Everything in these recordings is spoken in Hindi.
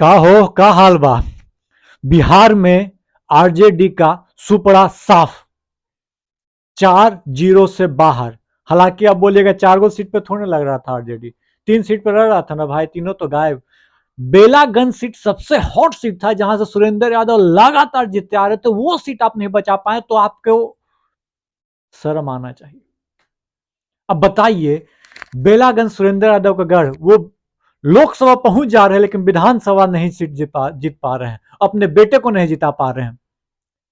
का हो का हाल बा। बिहार में आरजेडी का सुपड़ा साफ 4-0 से बाहर। हालांकि आप बोलिएगा 4 गो सीट पे थोड़े लग रहा था आरजेडी, 3 सीट पे लग रहा था ना भाई, तीनों तो गायब। बेलागंज सीट सबसे हॉट सीट था जहां से सुरेंद्र यादव लगातार जीतते आ रहे थे, वो सीट आप नहीं बचा पाए तो आपको शर्म आना चाहिए। अब बताइए, बेलागंज सुरेंद्र यादव का गढ़, वो लोकसभा पहुंच जा रहे हैं लेकिन विधानसभा नहीं सीट जीत पा रहे हैं, अपने बेटे को नहीं जिता पा रहे हैं।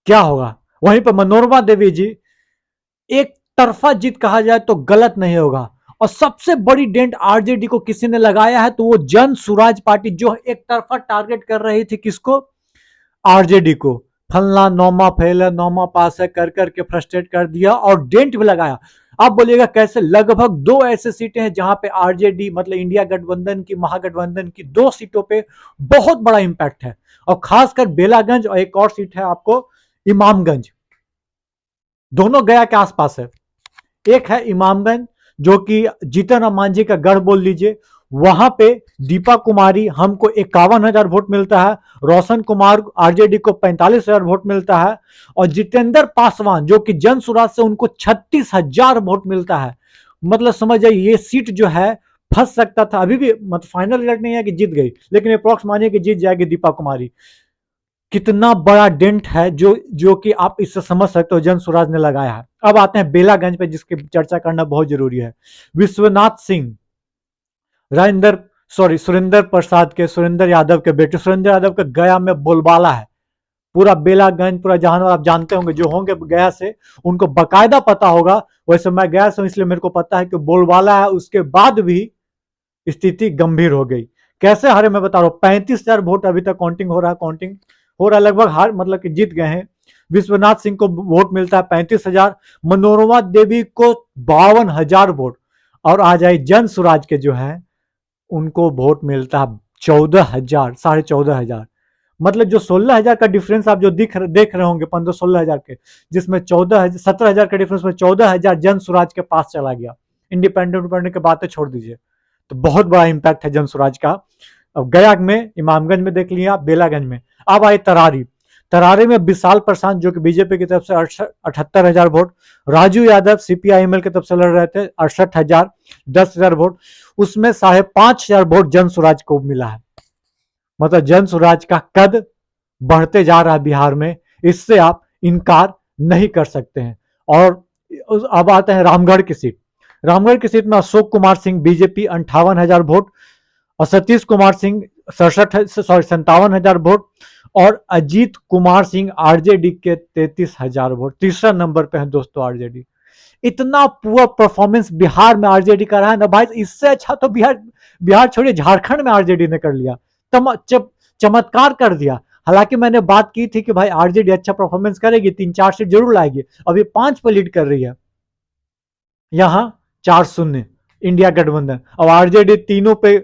क्या होगा? वहीं पर मनोरमा देवी जी, एक तरफा जीत कहा जाए तो गलत नहीं होगा। और सबसे बड़ी डेंट आरजेडी को किसी ने लगाया है तो वो जन सुराज पार्टी, जो एक तरफा टारगेट कर रही थी किसको? आरजेडी को। फलना नौमा फेल है, नौमा पास है, कर करके फ्रस्ट्रेट कर दिया और डेंट भी लगाया। आप बोलिएगा कैसे? लगभग 2 ऐसे सीटें हैं जहां पे आरजेडी मतलब इंडिया गठबंधन की, महागठबंधन की 2 सीटों पे बहुत बड़ा इंपैक्ट है। और खासकर बेलागंज, और एक और सीट है आपको इमामगंज, दोनों गया के आसपास है। एक है इमामगंज जो कि जीतन राम मांझी का गढ़ बोल लीजिए, वहां पे दीपा कुमारी हमको 51,000 वोट मिलता है, रोशन कुमार आरजेडी को 45,000 वोट मिलता है, और जितेंद्र पासवान जो कि जन सुराज से उनको 36,000 वोट मिलता है। मतलब समझ जाइए ये सीट जो है फंस सकता था, अभी भी मतलब फाइनल रिजल्ट नहीं है कि जीत गई, लेकिन अप्रोक्स मानिए कि जीत जाएगी दीपा कुमारी। कितना बड़ा डेंट है जो जो कि आप इससे समझ सकते हो जन सुराज ने लगाया है। अब आते हैं बेलागंज पे जिसकी चर्चा करना बहुत जरूरी है। विश्वनाथ सिंह, राजेंद्र सुरेंद्र प्रसाद के, सुरेंद्र यादव के बेटे, सुरेंद्र यादव के गया में बोलबाला है। पूरा बेलागंज, पूरा जहानाबाद आप जानते होंगे, जो होंगे गया से उनको बकायदा पता होगा। वैसे मैं गया से इसलिए मेरे को पता है कि बोलबाला है, उसके बाद भी स्थिति गंभीर हो गई। कैसे हारे मैं बता रहा हूँ, 35,000 वोट अभी तक काउंटिंग हो रहा है, काउंटिंग हो रहा है, लगभग हार मतलब कि जीत गए हैं। विश्वनाथ सिंह को वोट मिलता है 35,000, मनोरमा देवी को 52,000 वोट, और आ जाए जन सुराज के जो है उनको वोट मिलता है 14,000, 14,500। मतलब जो 16,000 का डिफरेंस आप जो देख रहे होंगे, 15-16 हजार के, जिसमें 17,000 का डिफरेंस में 14,000 जन सुराज के पास चला गया। इंडिपेंडेंट की बातें छोड़ दीजिए, तो बहुत बड़ा इंपैक्ट है जन सुराज का। अब गया में, इमामगंज में देख लिया, बेलागंज में। अब आए तरारी। तरारी में विशाल प्रशांत जो कि बीजेपी की तरफ से 78,000 वोट, राजू यादव सीपीआईएमएल की तरफ से लड़ रहे थे 68,000, 10,000 वोट, उसमें 5,500 वोट जन सुराज को मिला है। मतलब जन सुराज का कद बढ़ते जा रहा है बिहार में, इससे आप इनकार नहीं कर सकते हैं। और अब आते हैं रामगढ़ की सीट। रामगढ़ की सीट में अशोक कुमार सिंह बीजेपी 58,000 वोट, और सतीश कुमार सिंह 57,000 वोट, और अजीत कुमार सिंह आरजेडी के 33,000 वोट। तीसरा नंबर पे है दोस्तों आरजेडी। इतना पुअर परफॉर्मेंस बिहार में आरजेडी का रहा है ना भाई, इससे अच्छा तो बिहार बिहार छोड़िए झारखंड में आरजेडी ने कर लिया, चमत्कार कर दिया। हालांकि मैंने बात की थी कि भाई आरजेडी अच्छा परफॉर्मेंस करेगी, 3-4 सीट जरूर लाएगी, अभी 5 पे लीड कर रही है, यहां 4-0 इंडिया गठबंधन, और आरजेडी तीनों पे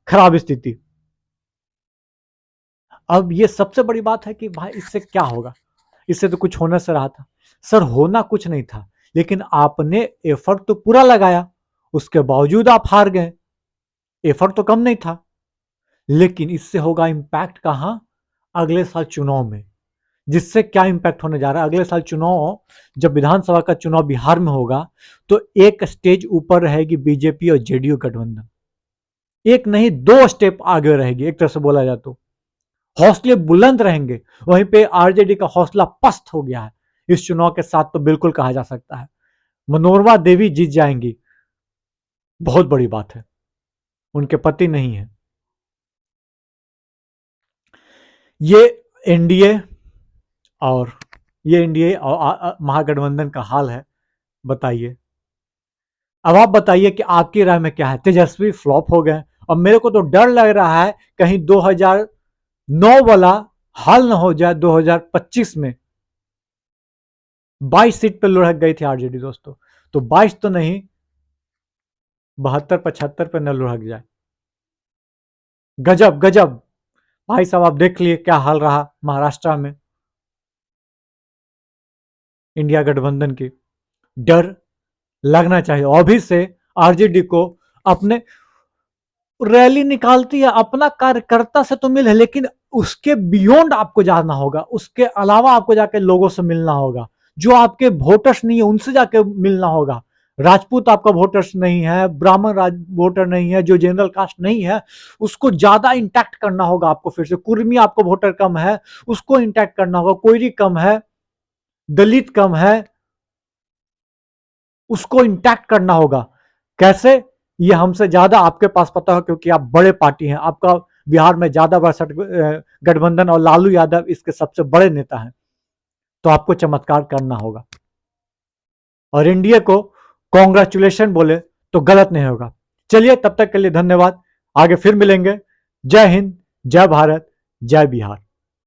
खराब स्थिति। अब ये सबसे बड़ी बात है कि भाई इससे क्या होगा? इससे तो कुछ होना से रहा था। सर होना कुछ नहीं था, लेकिन आपने एफर्ट तो पूरा लगाया, उसके बावजूद आप हार गए। एफर्ट तो कम नहीं था, लेकिन इससे होगा इंपैक्ट कहां? अगले साल चुनाव में। जिससे क्या इंपैक्ट होने जा रहा है अगले साल चुनाव, जब विधानसभा का चुनाव बिहार में होगा, तो एक स्टेज ऊपर रहेगी बीजेपी और जेडीयू गठबंधन, एक नहीं 2 स्टेप आगे रहेगी एक तरह से बोला जाए तो। हौसले बुलंद रहेंगे, वहीं पे आरजेडी का हौसला पस्त हो गया है इस चुनाव के साथ, तो बिल्कुल कहा जा सकता है मनोरमा देवी जीत जाएंगी। बहुत बड़ी बात है, उनके पति नहीं है। ये एनडीए और ये एनडीए और महागठबंधन का हाल है। बताइए, अब आप बताइए कि आपकी राय में क्या है? तेजस्वी फ्लॉप हो गए, और मेरे को तो डर लग रहा है कहीं 2009 वाला हाल ना हो जाए 2025 में। 22 सीट पर लुढ़क गई थी आरजेडी दोस्तों, तो 22 तो नहीं, 72-75 पे न लुढ़क जाए। गजब गजब। भाई साहब आप देख लिए क्या हाल रहा महाराष्ट्र में इंडिया गठबंधन की। डर लगना चाहिए अभी से आरजेडी को, अपने रैली निकालती है, अपना कार्यकर्ता से तो मिले, लेकिन उसके बियॉन्ड आपको जाना होगा, उसके अलावा आपको जाके लोगों से मिलना होगा, जो आपके वोटर्स नहीं है उनसे जाके मिलना होगा। राजपूत आपका वोटर्स नहीं है, ब्राह्मण वोटर नहीं है, जो जनरल कास्ट नहीं है, उसको ज्यादा इंटैक्ट करना होगा आपको। फिर से कुर्मी आपको वोटर कम है, उसको इंटैक्ट करना होगा। कोयरी कम है, दलित कम है, उसको इंटैक्ट करना होगा। कैसे? ये हमसे ज्यादा आपके पास पता हो, क्योंकि आप बड़े पार्टी हैं, आपका बिहार में ज्यादा बरसठ गठबंधन, और लालू यादव इसके सबसे बड़े नेता हैं। तो आपको चमत्कार करना होगा, और एनडीए को कॉन्ग्रेचुलेशन बोले तो गलत नहीं होगा। चलिए, तब तक के लिए धन्यवाद। आगे फिर मिलेंगे। जय हिंद, जय भारत, जय बिहार।